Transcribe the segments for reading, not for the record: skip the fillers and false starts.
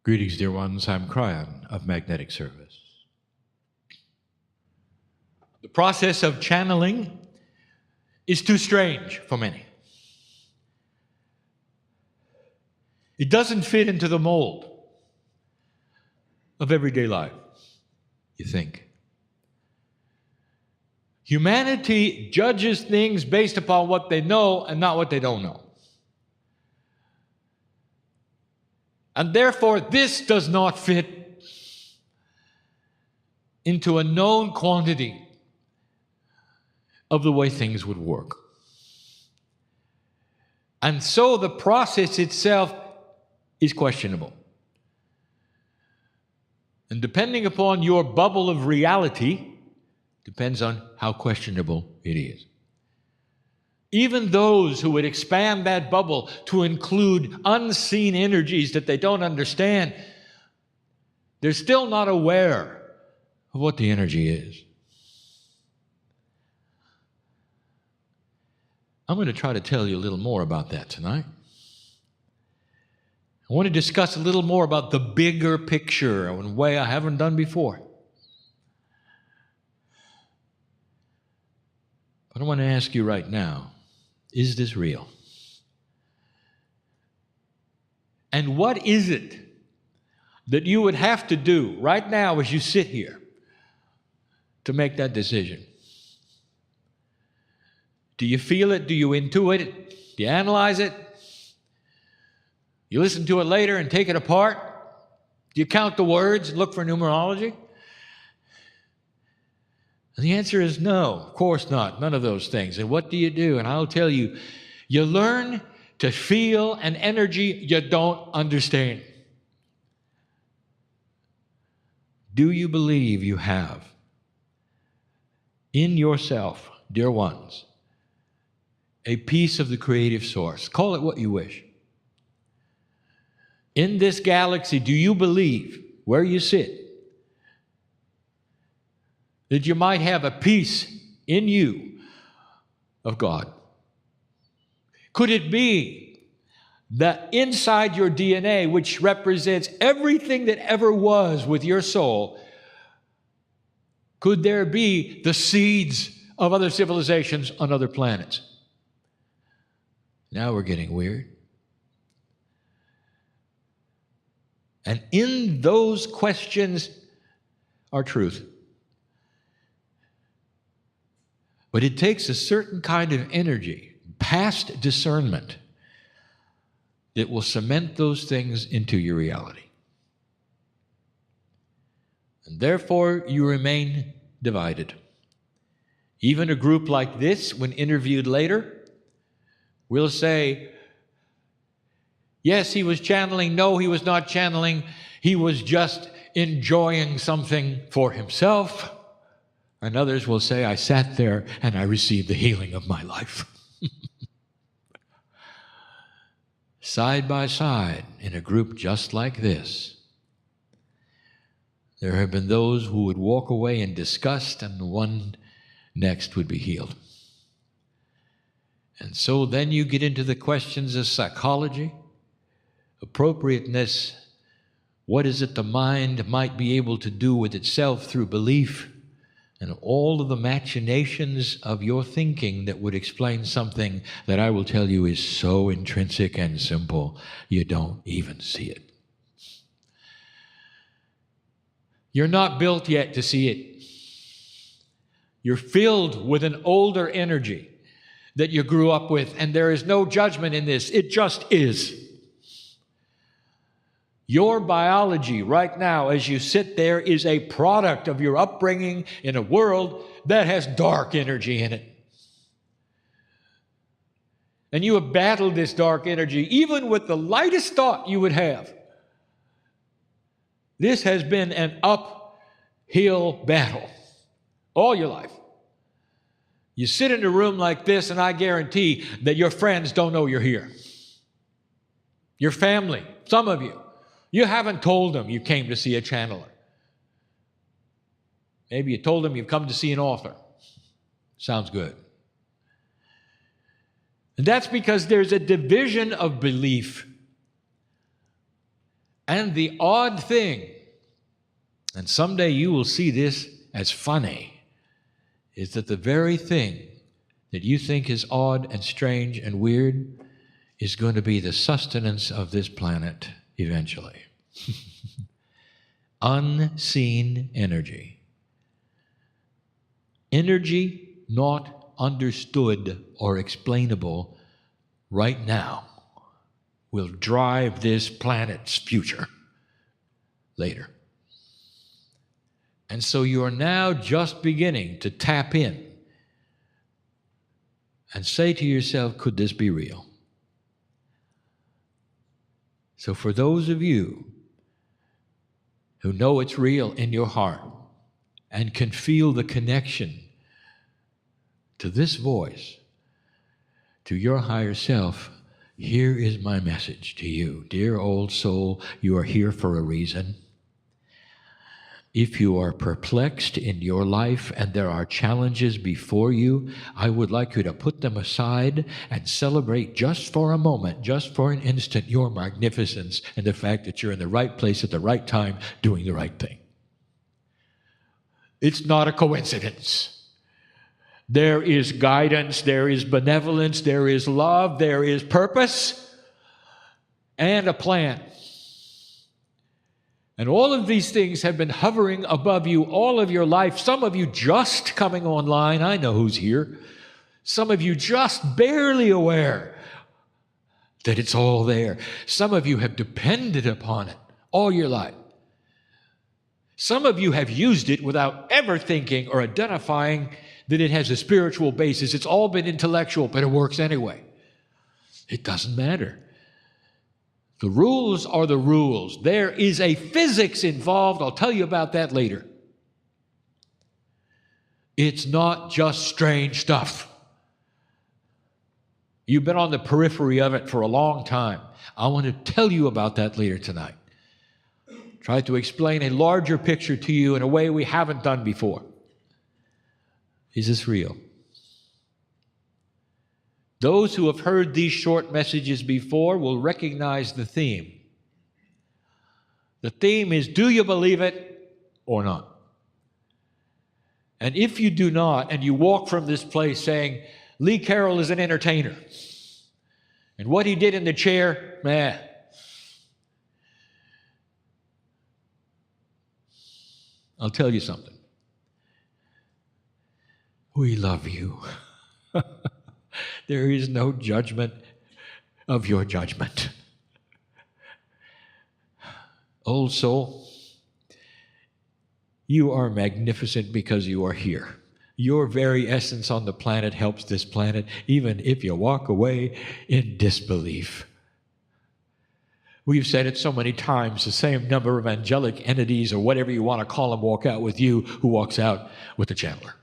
Greetings, dear ones. I'm Kryon of Magnetic Service. The process of channeling is too strange for many. It doesn't fit into the mold of everyday life, you think. Humanity judges things based upon what they know and not what they don't know. And therefore, this does not fit into a known quantity of the way things would work. And so the process itself is questionable. And depending upon your bubble of reality, depends on how questionable it is. Even those who would expand that bubble to include unseen energies that they don't understand, they're still not aware of what the energy is. I'm going to try to tell you a little more about that tonight. I want to discuss a little more about the bigger picture in a way I haven't done before. But I want to ask you right now, is this real? And what is it that you would have to do right now as you sit here to make that decision? Do you feel it? Do you intuit it? Do you analyze it? You listen to it later and take it apart? Do you count the words and look for numerology? And the answer is no, of course not, none of those things. And what do you do? And I'll tell you, you learn to feel an energy you don't understand. Do you believe you have in yourself, dear ones, a piece of the creative source? Call it what you wish. In this galaxy, do you believe, where you sit, that you might have a piece in you of God? Could it be that inside your DNA, which represents everything that ever was with your soul, could there be the seeds of other civilizations on other planets? Now we're getting weird. And in those questions are truth. But it takes a certain kind of energy, past discernment, that will cement those things into your reality. And therefore, you remain divided. Even a group like this, when interviewed later, will say, yes, he was channeling. No, he was not channeling. He was just enjoying something for himself. And others will say, I sat there and I received the healing of my life. Side by side, in a group just like this, there have been those who would walk away in disgust, and the one next would be healed. And so then you get into the questions of psychology, appropriateness, what is it the mind might be able to do with itself through belief, and all of the machinations of your thinking that would explain something that I will tell you is so intrinsic and simple, you don't even see it. You're not built yet to see it. You're filled with an older energy that you grew up with, and there is no judgment in this. It just is. Your biology right now, as you sit there, is a product of your upbringing in a world that has dark energy in it. And you have battled this dark energy, even with the lightest thought you would have. This has been an uphill battle all your life. You sit in a room like this, and I guarantee that your friends don't know you're here. Your family, some of you haven't told them you came to see a channeler. Maybe you told them you've come to see an author. Sounds good. And that's because there's a division of belief And the odd thing, and someday you will see this as funny, is that the very thing that you think is odd and strange and weird is going to be the sustenance of this planet eventually. Unseen energy. Energy not understood or explainable right now will drive this planet's future later. And so you are now just beginning to tap in and say to yourself, could this be real? So for those of you who know it's real in your heart and can feel the connection to this voice, to your higher self, here is my message to you. Dear old soul, you are here for a reason. If you are perplexed in your life and there are challenges before you, I would like you to put them aside and celebrate just for a moment, just for an instant, your magnificence and the fact that you're in the right place at the right time doing the right thing. It's not a coincidence. There is guidance, there is benevolence, there is love, there is purpose, and a plan. And all of these things have been hovering above you all of your life. Some of you just coming online. I know who's here. Some of you just barely aware that it's all there. Some of you have depended upon it all your life. Some of you have used it without ever thinking or identifying that it has a spiritual basis. It's all been intellectual, but it works anyway. It doesn't matter. The rules are the rules. There is a physics involved. I'll tell you about that later. It's not just strange stuff. You've been on the periphery of it for a long time. I want to tell you about that later tonight. Try to explain a larger picture to you in a way we haven't done before. Is this real? Those who have heard these short messages before will recognize the theme. The theme is, do you believe it or not? And if you do not, and you walk from this place saying, Lee Carroll is an entertainer, and what he did in the chair, I'll tell you something. We love you. There is no judgment of your judgment. Old soul, you are magnificent because you are here. Your very essence on the planet helps this planet, even if you walk away in disbelief. We've said it so many times, the same number of angelic entities, or whatever you want to call them, walk out with you who walks out with the channeler.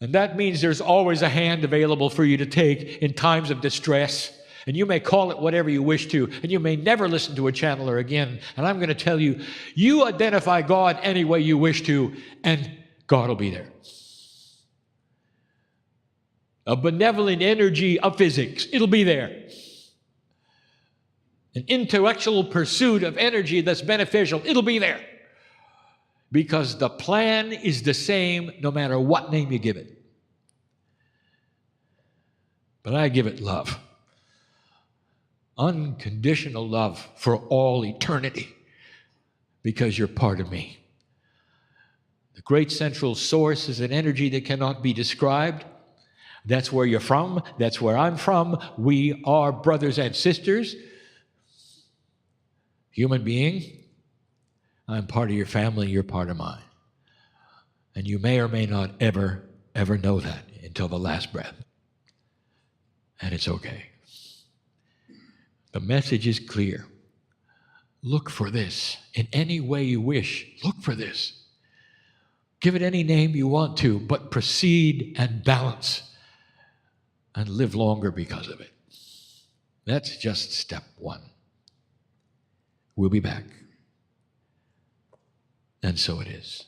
And that means there's always a hand available for you to take in times of distress. And you may call it whatever you wish to, and you may never listen to a channeler again. And I'm going to tell you, you identify God any way you wish to, and God will be there. A benevolent energy of physics, it'll be there. An intellectual pursuit of energy that's beneficial, it'll be there. Because the plan is the same no matter what name you give it. But I give it love. Unconditional love for all eternity. Because you're part of me. The great central source is an energy that cannot be described. That's where you're from. That's where I'm from. We are brothers and sisters. Human being. I'm part of your family, you're part of mine. And you may or may not ever know that until the last breath. And it's okay. The message is clear. Look for this in any way you wish. Look for this. Give it any name you want to, but proceed and balance and live longer because of it. That's just step one. We'll be back. And so it is.